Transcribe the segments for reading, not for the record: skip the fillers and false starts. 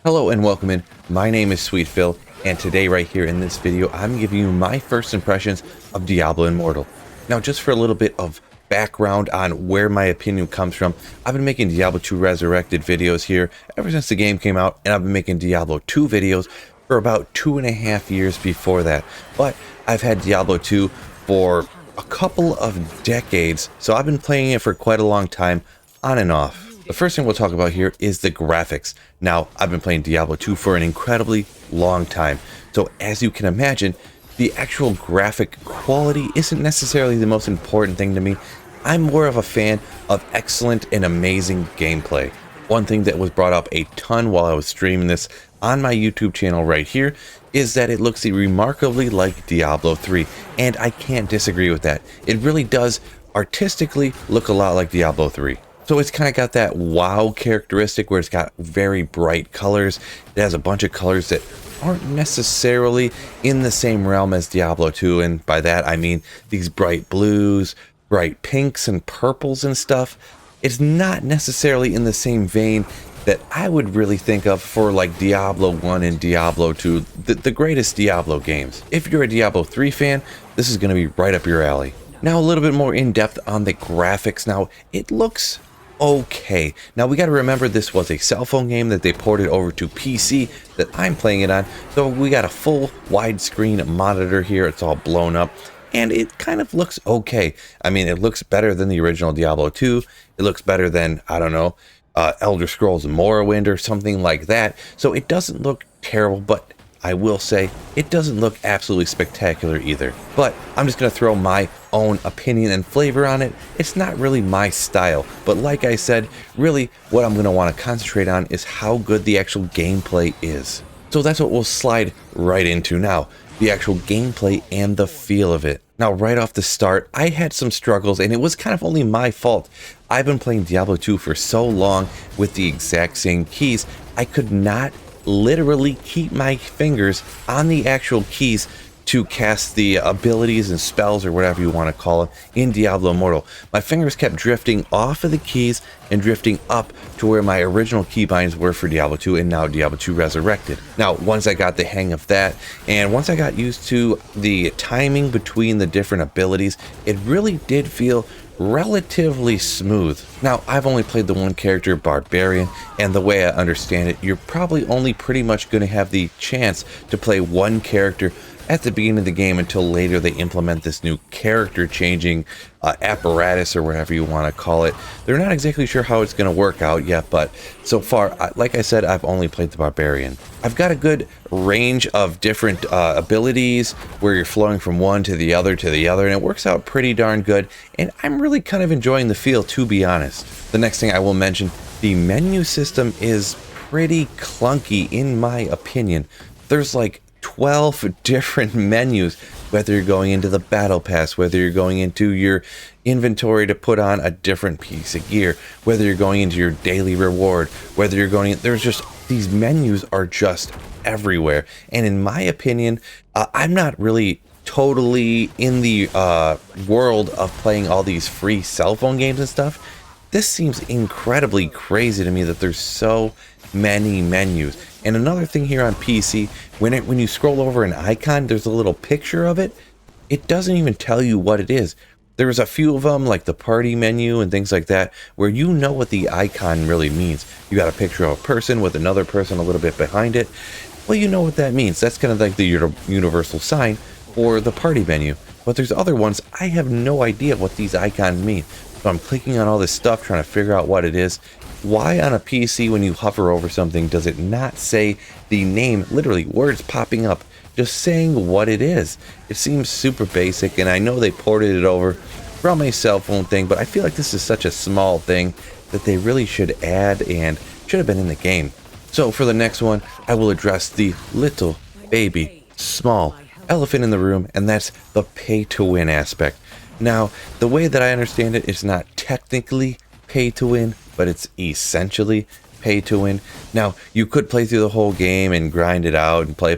Hello and welcome in. My name is Sweet Phil, and today right here in this video I'm giving you my first impressions of Diablo Immortal. Now just for a little bit of background on where my opinion comes from, I've been making Diablo 2 Resurrected videos here ever since the game came out, and I've been making Diablo 2 videos for about 2.5 years before that. But I've had Diablo 2 for a couple of decades, so I've been playing it for quite a long time, on and off. The first thing we'll talk about here is the graphics. Now, I've been playing Diablo 2 for an incredibly long time, so as you can imagine, the actual graphic quality isn't necessarily the most important thing to me. I'm more of a fan of excellent and amazing gameplay. One thing that was brought up a ton while I was streaming this on my YouTube channel right here is that it looks remarkably like Diablo 3, and I can't disagree with that. It really does artistically look a lot like Diablo 3. So it's kind of got that wow characteristic where it's got very bright colors. It has a bunch of colors that aren't necessarily in the same realm as Diablo 2, and by that I mean these bright blues, bright pinks and purples and stuff. It's not necessarily in the same vein that I would really think of for like Diablo 1 and Diablo 2, the greatest Diablo games. If you're a Diablo 3 fan, this is going to be right up your alley. Now a little bit more in depth on the graphics. Now it looks okay. Now we got to remember this was a cell phone game that they ported over to PC that I'm playing it on, so we got a full widescreen monitor here. It's all blown up and it kind of looks okay. I mean, it looks better than the original Diablo 2. It looks better than, I don't know, Elder Scrolls Morrowind or something like that. So it doesn't look terrible, but I will say it doesn't look absolutely spectacular either. But I'm just going to throw my own opinion and flavor on it. It's not really my style, but like I said, really what I'm going to want to concentrate on is how good the actual gameplay is. So that's what we'll slide right into now, the actual gameplay and the feel of it. Now right off the start, I had some struggles, and it was kind of only my fault. I've been playing Diablo 2 for so long with the exact same keys, I could not literally keep my fingers on the actual keys to cast the abilities and spells, or whatever you want to call them, in Diablo Immortal. My fingers kept drifting off of the keys and drifting up to where my original keybinds were for Diablo 2 and now Diablo 2 Resurrected. Now, once I got the hang of that, and once I got used to the timing between the different abilities, it really did feel relatively smooth. Now, I've only played the one character, Barbarian, and the way I understand it, you're probably only pretty much going to have the chance to play one character at the beginning of the game until later they implement this new character changing apparatus, or whatever you want to call it. They're not exactly sure how it's going to work out yet, but so far, like I said, I've only played the Barbarian. I've got a good range of different abilities where you're flowing from one to the other, and it works out pretty darn good, and I'm really kind of enjoying the feel, to be honest. The next thing I will mention, the menu system is pretty clunky in my opinion. There's like 12 different menus, whether you're going into the battle pass, whether you're going into your inventory to put on a different piece of gear, whether you're going into your daily reward, whether you're going in, there's just, these menus are just everywhere. And in my opinion, I'm not really totally in the world of playing all these free cell phone games and stuff. This seems incredibly crazy to me that there's so many menus. And another thing here on PC, when you scroll over an icon, there's a little picture of it. It doesn't even tell you what it is. There's a few of them, like the party menu and things like that, where you know what the icon really means. You got a picture of a person with another person a little bit behind it. Well, you know what that means. That's kind of like the universal sign for the party menu. But there's other ones, I have no idea what these icons mean. So I'm clicking on all this stuff, trying to figure out what it is. Why on a PC, when you hover over something, does it not say the name, literally words popping up, just saying what it is? It seems super basic, and I know they ported it over from a cell phone thing, but I feel like this is such a small thing that they really should add and should have been in the game. So for the next one, I will address the little baby small elephant in the room, and that's the pay-to-win aspect. Now, the way that I understand it, it's not technically pay-to-win, but it's essentially pay-to-win. Now, you could play through the whole game and grind it out and play,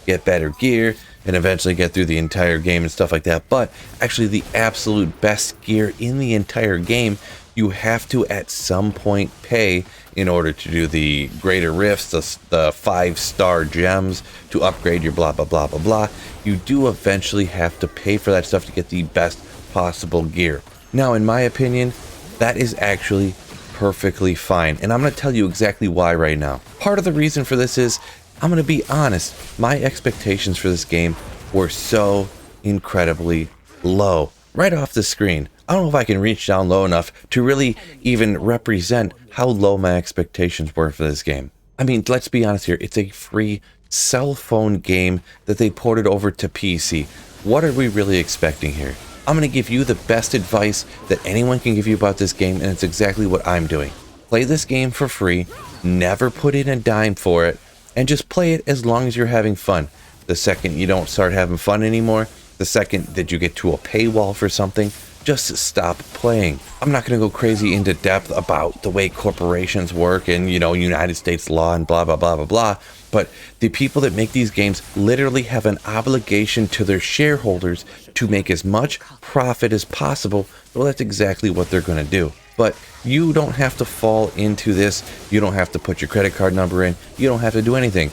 get better gear, and eventually get through the entire game and stuff like that, but actually the absolute best gear in the entire game You have to at some point pay in order to do the greater rifts, the 5-star gems, to upgrade your blah blah blah blah blah. You do eventually have to pay for that stuff to get the best possible gear. Now, in my opinion, that is actually perfectly fine, and I'm going to tell you exactly why right now. Part of the reason for this is, I'm going to be honest, my expectations for this game were so incredibly low. Right off the screen, I don't know if I can reach down low enough to really even represent how low my expectations were for this game. I mean, let's be honest here, it's a free cell phone game that they ported over to PC. What are we really expecting here? I'm going to give you the best advice that anyone can give you about this game, and it's exactly what I'm doing. Play this game for free, never put in a dime for it, and just play it as long as you're having fun. The second you don't start having fun anymore, the second that you get to a paywall for something, just stop playing. I'm not going to go crazy into depth about the way corporations work and, you know, United States law and blah, blah, blah, blah, blah. But the people that make these games literally have an obligation to their shareholders to make as much profit as possible. Well, that's exactly what they're going to do. But you don't have to fall into this. You don't have to put your credit card number in. You don't have to do anything.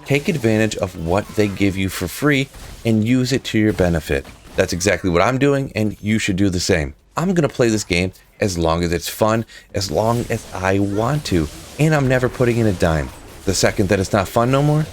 Take advantage of what they give you for free and use it to your benefit. That's exactly what I'm doing, and you should do the same. I'm going to play this game as long as it's fun, as long as I want to, and I'm never putting in a dime. The second that it's not fun no more,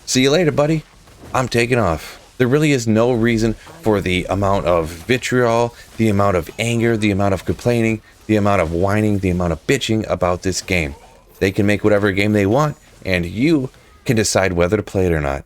see you later, buddy. I'm taking off. There really is no reason for the amount of vitriol, the amount of anger, the amount of complaining, the amount of whining, the amount of bitching about this game. They can make whatever game they want, and you can decide whether to play it or not.